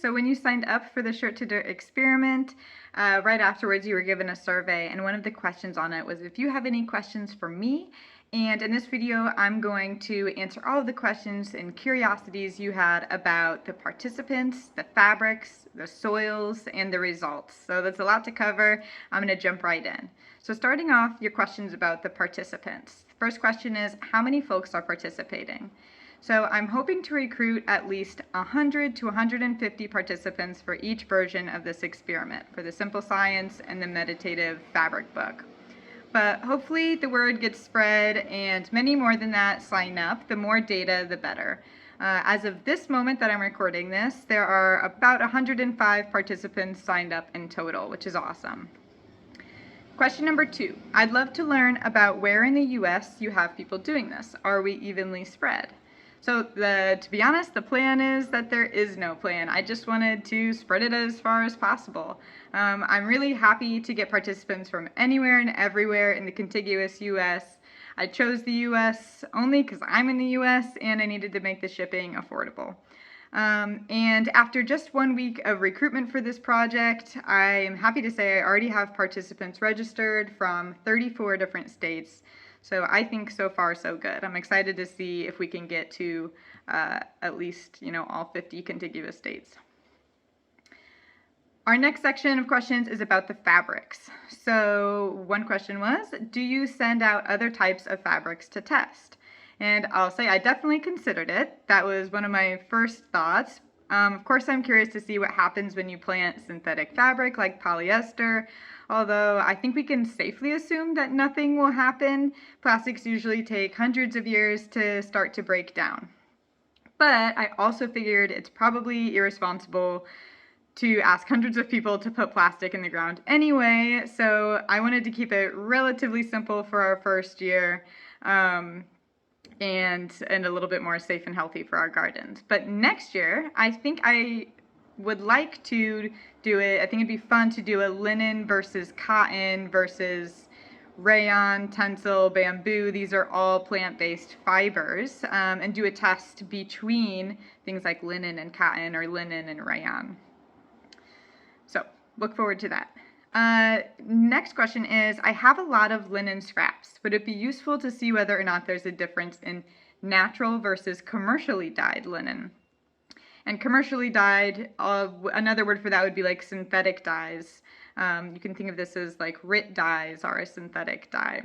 So when you signed up for the Shirt to Dirt experiment, right afterwards you were given a survey, and one of the questions on it was if you have any questions for me. And in this video, I'm going to answer all of the questions and curiosities you had about the participants, the fabrics, the soils, and the results. So that's a lot to cover. I'm going to jump right in. So starting off, your questions about the participants. The first question is, how many folks are participating? So I'm hoping to recruit at least 100 to 150 participants for each version of this experiment, for the Simple Science and the Meditative Fabric book. But hopefully the word gets spread and many more than that sign up. The more data, the better. As of this moment that I'm recording this, there are about 105 participants signed up in total, which is awesome. Question number 2. I'd love to learn about where in the US you have people doing this. Are we evenly spread? So to be honest, the plan is that there is no plan. I just wanted to spread it as far as possible. I'm really happy to get participants from anywhere and everywhere in the contiguous US. I chose the US only because I'm in the US and I needed to make the shipping affordable. And after just 1 week of recruitment for this project, I am happy to say I already have participants registered from 34 different states. So I think so far so good. I'm excited to see if we can get to at least, all 50 contiguous states. Our next section of questions is about the fabrics. So one question was, do you send out other types of fabrics to test? And I'll say I definitely considered it. That was one of my first thoughts. Of course, I'm curious to see what happens when you plant synthetic fabric like polyester, although I think we can safely assume that nothing will happen. Plastics usually take hundreds of years to start to break down. But I also figured it's probably irresponsible to ask hundreds of people to put plastic in the ground anyway, so I wanted to keep it relatively simple for our first year. And a little bit more safe and healthy for our gardens. But next year, I think I would like to do it. I think it'd be fun to do a linen versus cotton versus rayon, tencel, bamboo. These are all plant-based fibers, and do a test between things like linen and cotton or linen and rayon. So look forward to that. Next question is, I have a lot of linen scraps. Would it be useful to see whether or not there's a difference in natural versus commercially dyed linen? And commercially dyed, another word for that would be like synthetic dyes. You can think of this as like RIT dyes are a synthetic dye.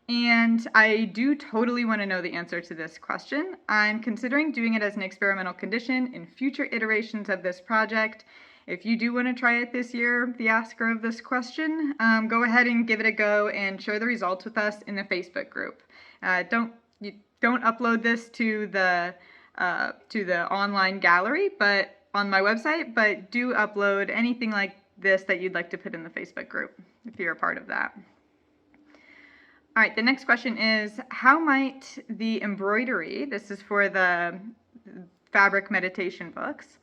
And I do totally want to know the answer to this question. I'm considering doing it as an experimental condition in future iterations of this project. If you do want to try it this year, the asker of this question, go ahead and give it a go and share the results with us in the Facebook group. Don't upload this to the online gallery, but on my website, but do upload anything like this that you'd like to put in the Facebook group if you're a part of that. All right, the next question is, how might the embroidery, this is for the fabric meditation books,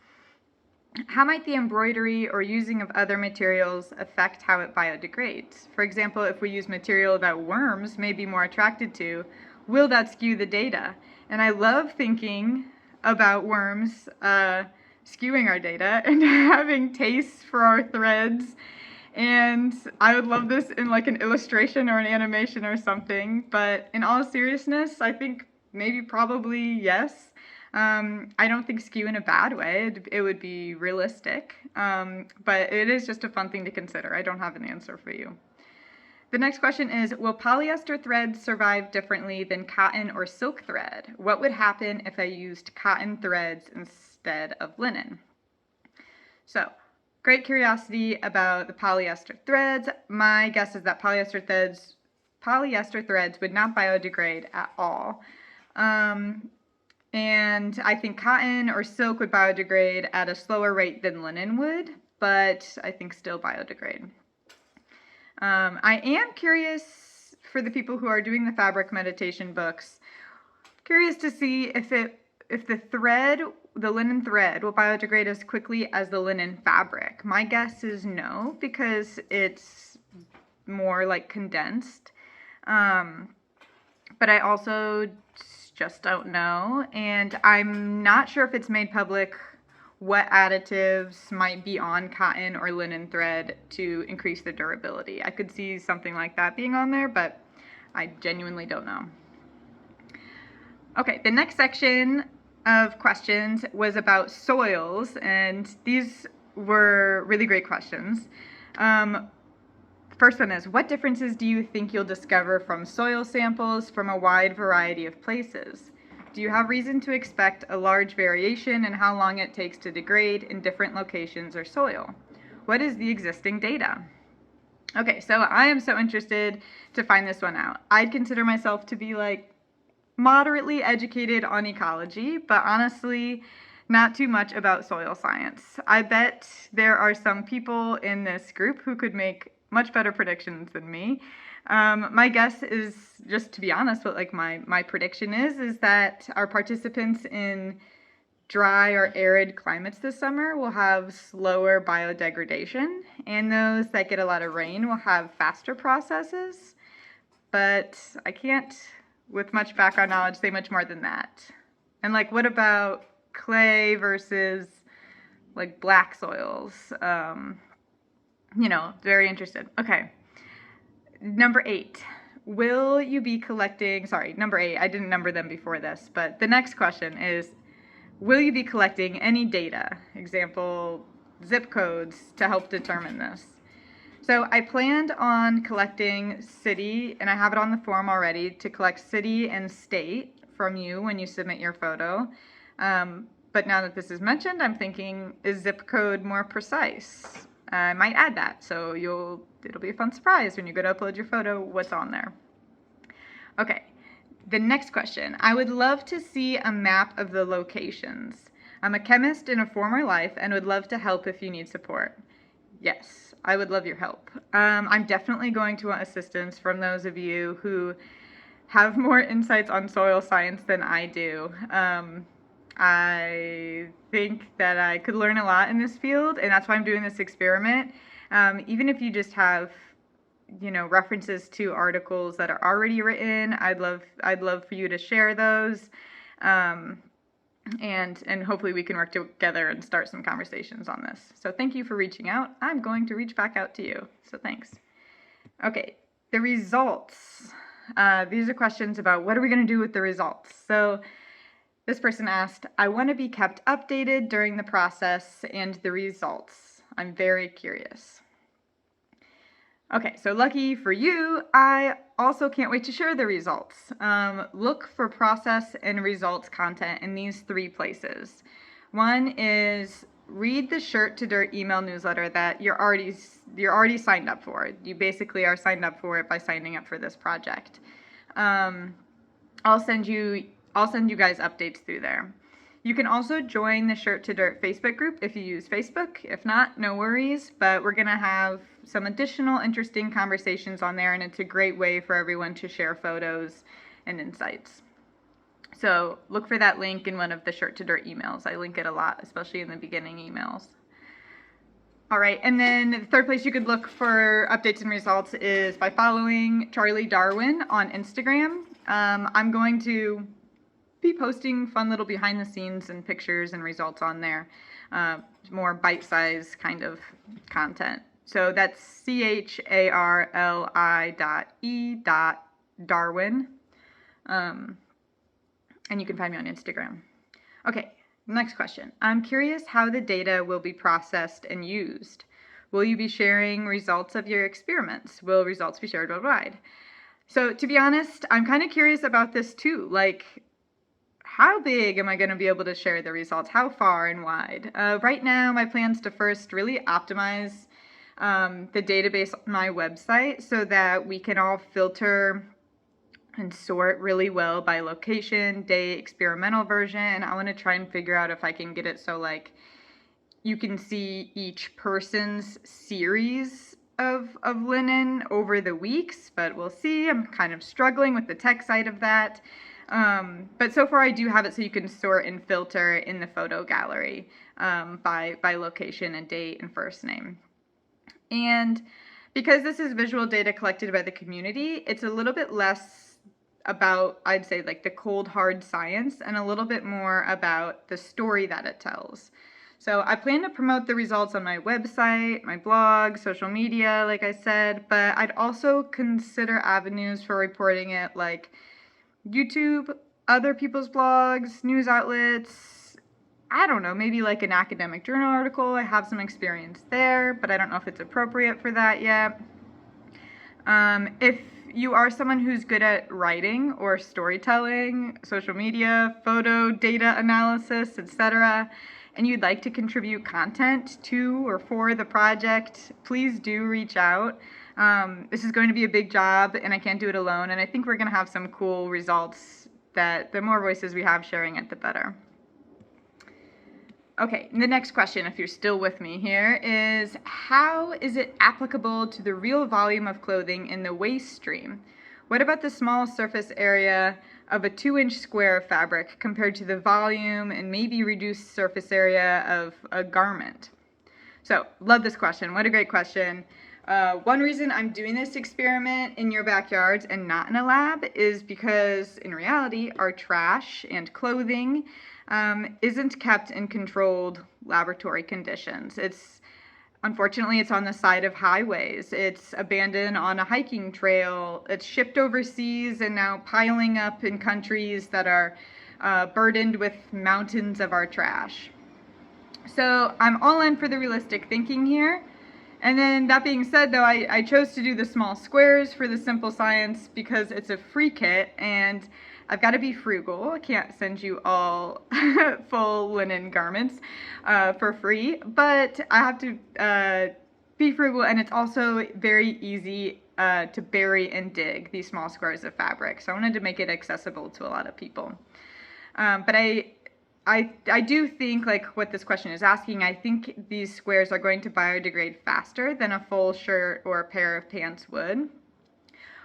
how might the embroidery or using of other materials affect how it biodegrades? For example, if we use material that worms may be more attracted to, will that skew the data? And I love thinking about worms skewing our data and having tastes for our threads. And I would love this in like an illustration or an animation or something. But in all seriousness, I think maybe probably yes. I don't think skew in a bad way. It would be realistic, but it is just a fun thing to consider. I don't have an answer for you. The next question is, will polyester thread survive differently than cotton or silk thread? What would happen if I used cotton threads instead of linen? So, great curiosity about the polyester threads. My guess is that polyester threads would not biodegrade at all. And I think cotton or silk would biodegrade at a slower rate than linen would, but I think still biodegrade. I am curious, for the people who are doing the fabric meditation books, curious to see if the linen thread will biodegrade as quickly as the linen fabric. My guess is no, because it's more like condensed. But I also just don't know, and I'm not sure if it's made public what additives might be on cotton or linen thread to increase the durability. I could see something like that being on there, but I genuinely don't know. Okay, the next section of questions was about soils, and these were really great questions. First one is, what differences do you think you'll discover from soil samples from a wide variety of places? Do you have reason to expect a large variation in how long it takes to degrade in different locations or soil? What is the existing data? Okay, so I am so interested to find this one out. I'd consider myself to be like moderately educated on ecology, but honestly, not too much about soil science. I bet there are some people in this group who could make much better predictions than me. My guess is, just to be honest, what like my prediction is that our participants in dry or arid climates this summer will have slower biodegradation, and those that get a lot of rain will have faster processes. But I can't, with much background knowledge, say much more than that. And like, what about clay versus like black soils? Very interested. Okay. Number 8. Will you be collecting, number 8, I didn't number them before this, but the next question is, will you be collecting any data, example, zip codes, to help determine this? So I planned on collecting city, and I have it on the form already, to collect city and state from you when you submit your photo. But now that this is mentioned, I'm thinking, is zip code more precise? I might add that, so it'll be a fun surprise when you go to upload your photo, what's on there. Okay, the next question. I would love to see a map of the locations. I'm a chemist in a former life and would love to help if you need support. Yes, I would love your help. I'm definitely going to want assistance from those of you who have more insights on soil science than I do. I think that I could learn a lot in this field, and that's why I'm doing this experiment. Even if you just have, references to articles that are already written, I'd love for you to share those, and hopefully we can work together and start some conversations on this. So thank you for reaching out. I'm going to reach back out to you. So thanks. Okay, the results. These are questions about what are we going to do with the results. So this person asked, I want to be kept updated during the process and the results. I'm very curious. Okay, so lucky for you, I also can't wait to share the results. Look for process and results content in these 3 places. One is read the Shirt to Dirt email newsletter that you're already signed up for. You basically are signed up for it by signing up for this project. I'll send you guys updates through there. You can also join the Shirt to Dirt Facebook group if you use Facebook. If not, no worries, but we're going to have some additional interesting conversations on there, and it's a great way for everyone to share photos and insights. So look for that link in one of the Shirt to Dirt emails. I link it a lot, especially in the beginning emails. All right, and then the third place you could look for updates and results is by following Charlie Darwin on Instagram. I'm going to be posting fun little behind the scenes and pictures and results on there, more bite-sized kind of content. So that's CHARLI.E.Darwin, and you can find me on Instagram. Okay, next question. I'm curious how the data will be processed and used. Will you be sharing results of your experiments? Will results be shared worldwide? So to be honest, I'm kind of curious about this too. Like, how big am I going to be able to share the results? How far and wide? Right now, my plan is to first really optimize the database on my website so that we can all filter and sort really well by location, date, experimental version. I want to try and figure out if I can get it so like you can see each person's series of linen over the weeks, but we'll see. I'm kind of struggling with the tech side of that. But so far I do have it so you can sort and filter in the photo gallery by location and date and first name. And because this is visual data collected by the community, it's a little bit less about, I'd say, like the cold hard science and a little bit more about the story that it tells. So I plan to promote the results on my website, my blog, social media, like I said, but I'd also consider avenues for reporting it like YouTube, other people's blogs, news outlets. I don't know, maybe like an academic journal article. I have some experience there, but I don't know if it's appropriate for that yet. If you are someone who's good at writing or storytelling, social media, photo, data analysis, etc., and you'd like to contribute content to or for the project, please do reach out. This is going to be a big job, and I can't do it alone, and I think we're going to have some cool results that the more voices we have sharing it, the better. Okay, the next question, if you're still with me here, is how is it applicable to the real volume of clothing in the waste stream? What about the small surface area of a 2-inch square of fabric compared to the volume and maybe reduced surface area of a garment? So, love this question. What a great question. One reason I'm doing this experiment in your backyards and not in a lab is because, in reality, our trash and clothing isn't kept in controlled laboratory conditions. Unfortunately, it's on the side of highways. It's abandoned on a hiking trail. It's shipped overseas and now piling up in countries that are burdened with mountains of our trash. So I'm all in for the realistic thinking here. And then that being said, though, I chose to do the small squares for the simple science because it's a free kit and I've got to be frugal. I can't send you all full linen garments for free, but I have to be frugal, and it's also very easy to bury and dig these small squares of fabric. So I wanted to make it accessible to a lot of people. But I do think, like what this question is asking, I think these squares are going to biodegrade faster than a full shirt or a pair of pants would.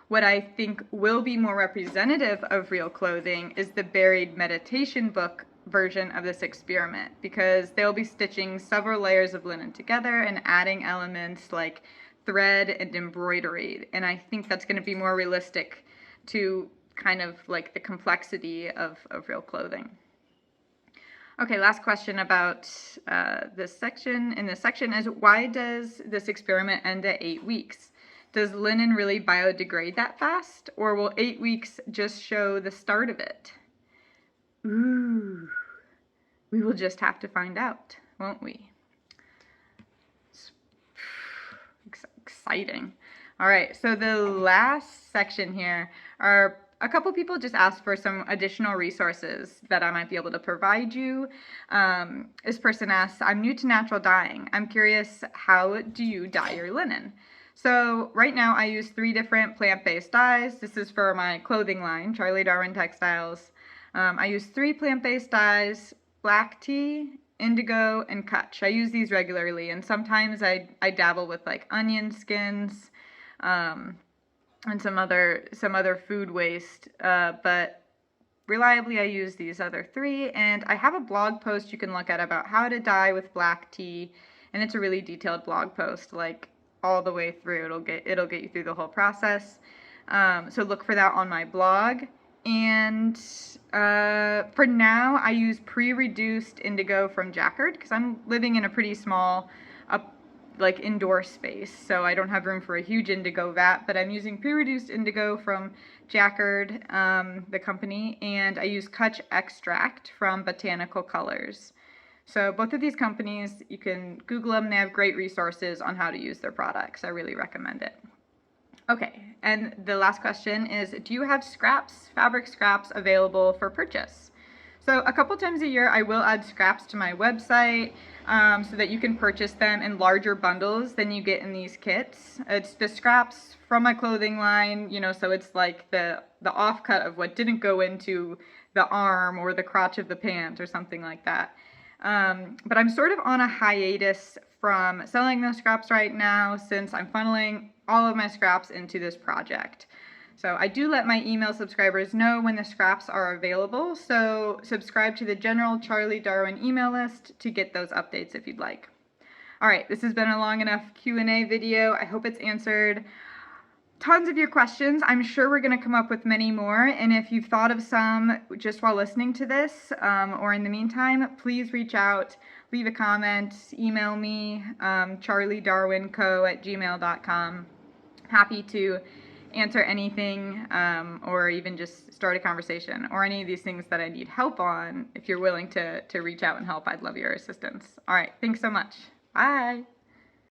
What I think will be more representative of real clothing is the buried meditation book version of this experiment, because they'll be stitching several layers of linen together and adding elements like thread and embroidery. And I think that's going to be more realistic to kind of like the complexity of real clothing. Okay, last question about this section. In this section is, why does this experiment end at 8 weeks? Does linen really biodegrade that fast, or will 8 weeks just show the start of it? Ooh, we will just have to find out, won't we? Exciting. All right, so the last section here are a couple people just asked for some additional resources that I might be able to provide you. This person asks, I'm new to natural dyeing. I'm curious, how do you dye your linen? So right now I use 3 different plant-based dyes. This is for my clothing line, Darwin Textiles. I use 3 plant-based dyes: black tea, indigo, and kutch. I use these regularly, and sometimes I dabble with like onion skins and some other food waste, but reliably I use these other 3. And I have a blog post you can look at about how to dye with black tea, and it's a really detailed blog post, like all the way through. It'll get you through the whole process. So look for that on my blog. And for now, I use pre-reduced indigo from Jacquard because I'm living in a pretty small, like indoor space, so I don't have room for a huge indigo vat. But I'm using pre-reduced indigo from Jacquard, the company, and I use kutch extract from Botanical Colors. So both of these companies, you can Google them. They have great resources on how to use their products. I really recommend it. Okay, and the last question is, do you have scraps, fabric scraps, available for purchase? So a couple times a year, I will add scraps to my website so that you can purchase them in larger bundles than you get in these kits. It's the scraps from my clothing line, so it's like the offcut of what didn't go into the arm or the crotch of the pant or something like that. But I'm sort of on a hiatus from selling those scraps right now, since I'm funneling all of my scraps into this project. So I do let my email subscribers know when the scraps are available, so subscribe to the general Charlie Darwin email list to get those updates if you'd like. All right, this has been a long enough Q&A video. I hope it's answered tons of your questions. I'm sure we're going to come up with many more. And if you've thought of some just while listening to this, or in the meantime, please reach out, leave a comment, email me, charliedarwinco@gmail.com. Happy to answer anything, or even just start a conversation, or any of these things that I need help on. If you're willing to reach out and help, I'd love your assistance. All right, thanks so much. Bye.